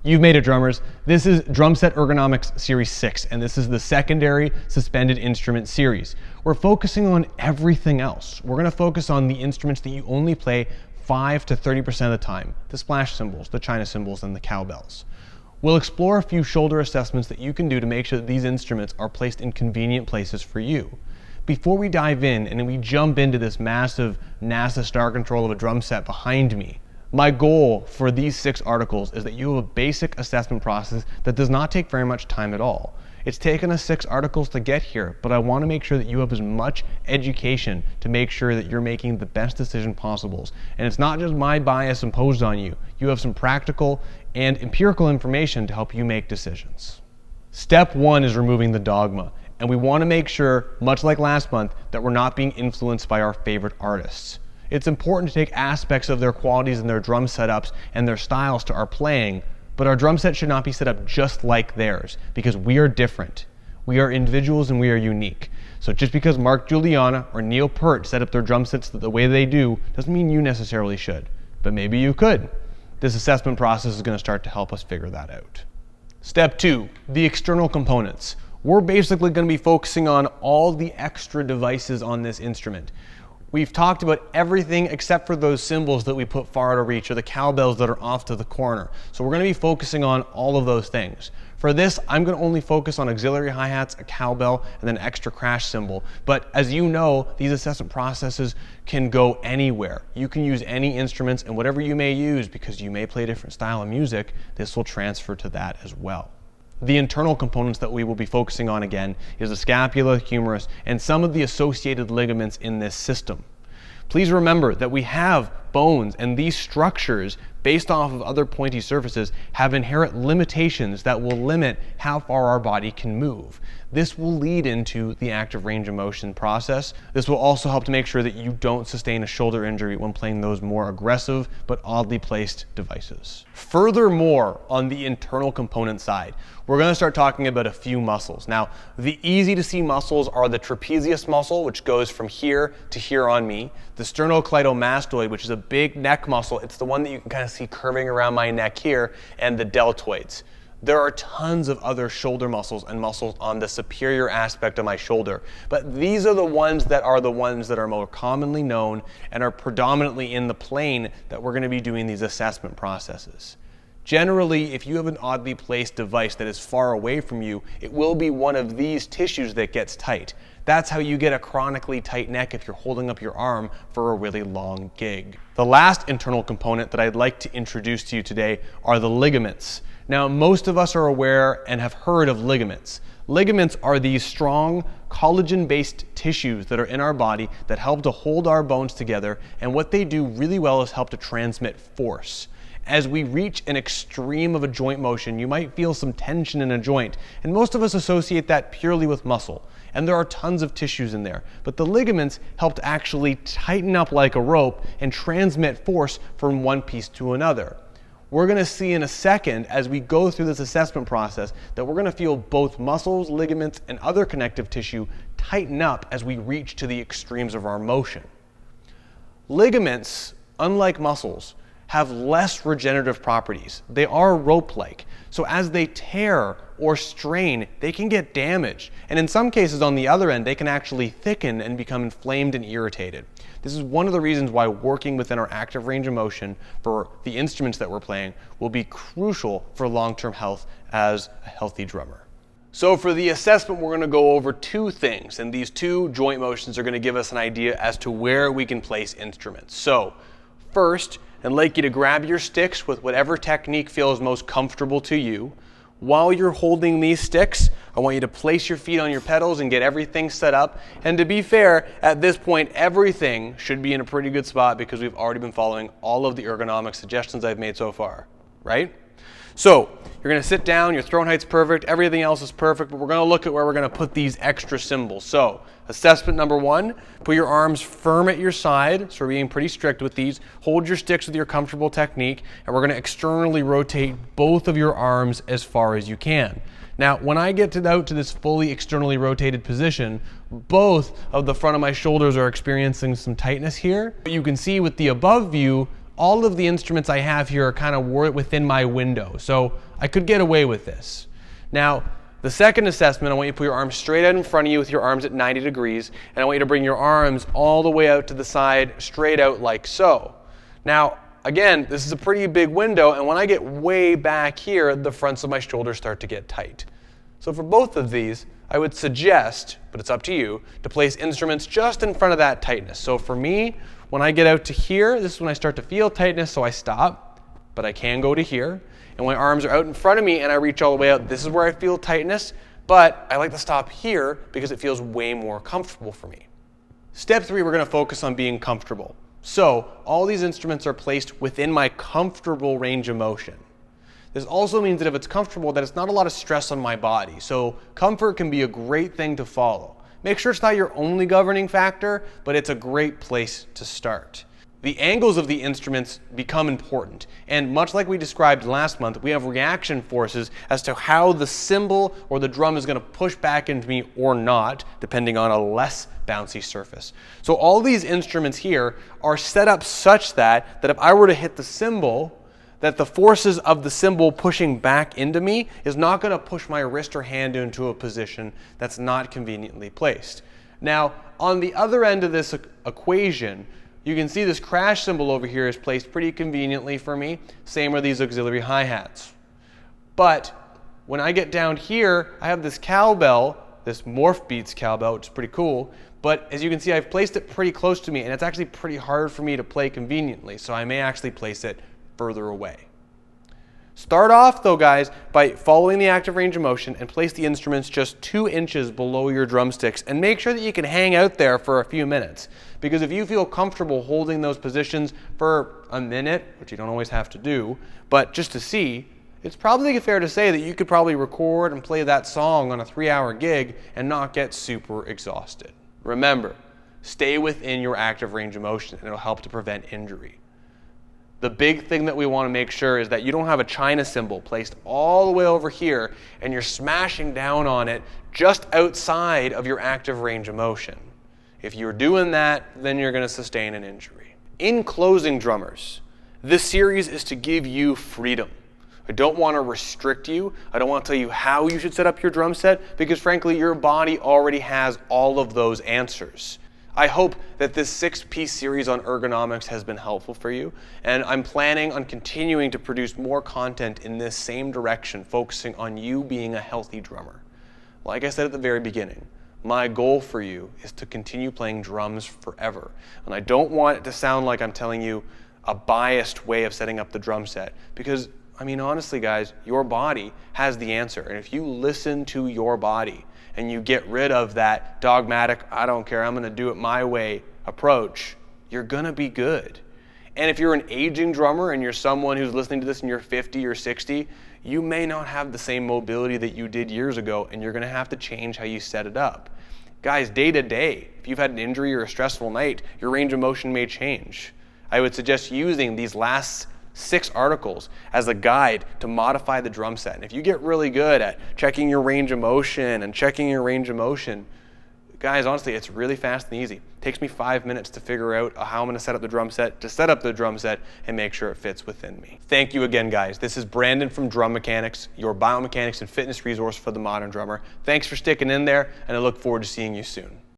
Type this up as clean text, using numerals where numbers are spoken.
You've made it, drummers. This is Drum Set Ergonomics Series 6, and this is the secondary suspended instrument series. We're focusing on everything else. We're gonna focus on the instruments that you only play 5 to 30% of the time, the splash cymbals, the china cymbals, and the cowbells. We'll explore a few shoulder assessments that you can do to make sure that these instruments are placed in convenient places for you. Before we dive in and we jump into this massive NASA star control of a drum set behind me, my goal for these 6 articles is that you have a basic assessment process that does not take very much time at all. It's taken us 6 articles to get here, but I want to make sure that you have as much education to make sure that you're making the best decision possible. And it's not just my bias imposed on you. You have some practical and empirical information to help you make decisions. Step 1 is removing the dogma. And we want to make sure, much like last month, that we're not being influenced by our favorite artists. It's important to take aspects of their qualities and their drum setups and their styles to our playing, but our drum set should not be set up just like theirs, because we are different. We are individuals and we are unique. So just because Mark Juliana or Neil Peart set up their drum sets the way they do, doesn't mean you necessarily should, but maybe you could. This assessment process is going to start to help us figure that out. Step 2, the external components. We're basically going to be focusing on all the extra devices on this instrument. We've talked about everything except for those cymbals that we put far out of reach or the cowbells that are off to the corner. So we're going to be focusing on all of those things. For this, I'm going to only focus on auxiliary hi-hats, a cowbell, and then an extra crash cymbal. But as you know, these assessment processes can go anywhere. You can use any instruments, and whatever you may use, because you may play a different style of music, this will transfer to that as well. The internal components that we will be focusing on again is the scapula, humerus, and some of the associated ligaments in this system. Please remember that we have bones, and these structures, based off of other pointy surfaces, have inherent limitations that will limit how far our body can move. This will lead into the active range of motion process. This will also help to make sure that you don't sustain a shoulder injury when playing those more aggressive but oddly placed devices. Furthermore, on the internal component side, we're going to start talking about a few muscles. Now, the easy to see muscles are the trapezius muscle, which goes from here to here on me, the sternocleidomastoid, which is a big neck muscle. It's the one that you can kind of see curving around my neck here, and the deltoids. There are tons of other shoulder muscles and muscles on the superior aspect of my shoulder, but these are the ones that are more commonly known and are predominantly in the plane that we're going to be doing these assessment processes. Generally, if you have an oddly placed device that is far away from you, it will be one of these tissues that gets tight. That's how you get a chronically tight neck if you're holding up your arm for a really long gig. The last internal component that I'd like to introduce to you today are the ligaments. Now, most of us are aware and have heard of ligaments. Ligaments are these strong, collagen-based tissues that are in our body that help to hold our bones together, and what they do really well is help to transmit force. As we reach an extreme of a joint motion, you might feel some tension in a joint, and most of us associate that purely with muscle. And there are tons of tissues in there, but the ligaments help to actually tighten up like a rope and transmit force from one piece to another. We're going to see in a second, as we go through this assessment process, that we're going to feel both muscles, ligaments, and other connective tissue tighten up as we reach to the extremes of our motion. Ligaments, unlike muscles, have less regenerative properties. They are rope-like. So as they tear or strain, they can get damaged. And in some cases, on the other end, they can actually thicken and become inflamed and irritated. This is one of the reasons why working within our active range of motion for the instruments that we're playing will be crucial for long-term health as a healthy drummer. So for the assessment, we're going to go over 2 things, and these 2 joint motions are going to give us an idea as to where we can place instruments. So first, I'd like you to grab your sticks with whatever technique feels most comfortable to you. While you're holding these sticks, I want you to place your feet on your pedals and get everything set up. And to be fair, at this point, everything should be in a pretty good spot because we've already been following all of the ergonomic suggestions I've made so far, right? So you're going to sit down, your throne height's perfect, everything else is perfect, but we're going to look at where we're going to put these extra cymbals. So assessment number 1, put your arms firm at your side, so we're being pretty strict with these. Hold your sticks with your comfortable technique, and we're going to externally rotate both of your arms as far as you can. Now, when I get out to this fully externally rotated position, both of the front of my shoulders are experiencing some tightness here. But you can see with the above view, all of the instruments I have here are kind of within my window, so I could get away with this. Now, the second assessment, I want you to put your arms straight out in front of you with your arms at 90 degrees, and I want you to bring your arms all the way out to the side, straight out like so. Now, again, this is a pretty big window, and when I get way back here, the fronts of my shoulders start to get tight. So for both of these, I would suggest, but it's up to you, to place instruments just in front of that tightness. So for me, when I get out to here, this is when I start to feel tightness, so I stop, but I can go to here. And when my arms are out in front of me and I reach all the way out, this is where I feel tightness, but I like to stop here because it feels way more comfortable for me. Step 3, we're going to focus on being comfortable. So all these instruments are placed within my comfortable range of motion. This also means that if it's comfortable, that it's not a lot of stress on my body. So comfort can be a great thing to follow. Make sure it's not your only governing factor, but it's a great place to start. The angles of the instruments become important, and much like we described last month, we have reaction forces as to how the cymbal or the drum is going to push back into me or not, depending on a less bouncy surface. So all these instruments here are set up such that if I were to hit the cymbal, that the forces of the cymbal pushing back into me is not going to push my wrist or hand into a position that's not conveniently placed. Now, on the other end of this equation, you can see this crash cymbal over here is placed pretty conveniently for me. Same are these auxiliary hi-hats. But when I get down here, I have this cowbell, this Morph Beats cowbell, which is pretty cool. But as you can see, I've placed it pretty close to me, and it's actually pretty hard for me to play conveniently. So I may actually place it further away. Start off though, guys, by following the active range of motion and place the instruments just 2 inches below your drumsticks, and make sure that you can hang out there for a few minutes. Because if you feel comfortable holding those positions for a minute, which you don't always have to do, but just to see, it's probably fair to say that you could probably record and play that song on a 3-hour gig and not get super exhausted. Remember, stay within your active range of motion, and it'll help to prevent injury. The big thing that we want to make sure is that you don't have a china cymbal placed all the way over here and you're smashing down on it just outside of your active range of motion. If you're doing that, then you're going to sustain an injury. In closing, drummers, this series is to give you freedom. I don't want to restrict you. I don't want to tell you how you should set up your drum set, because frankly, your body already has all of those answers. I hope that this 6-piece series on ergonomics has been helpful for you, and I'm planning on continuing to produce more content in this same direction, focusing on you being a healthy drummer. Like I said at the very beginning, my goal for you is to continue playing drums forever, and I don't want it to sound like I'm telling you a biased way of setting up the drum set, because, I mean, honestly, guys, your body has the answer, and if you listen to your body, and you get rid of that dogmatic, I don't care, I'm going to do it my way approach, you're going to be good. And if you're an aging drummer and you're someone who's listening to this and you're 50 or 60, you may not have the same mobility that you did years ago, and you're going to have to change how you set it up. Guys, day to day, if you've had an injury or a stressful night, your range of motion may change. I would suggest using these last 6 articles as a guide to modify the drum set. And if you get really good at checking your range of motion and checking your range of motion, guys, honestly, it's really fast and easy. It takes me 5 minutes to figure out how I'm going to set up the drum set, and make sure it fits within me. Thank you again, guys. This is Brandon from Drum Mechanics, your biomechanics and fitness resource for the modern drummer. Thanks for sticking in there, and I look forward to seeing you soon.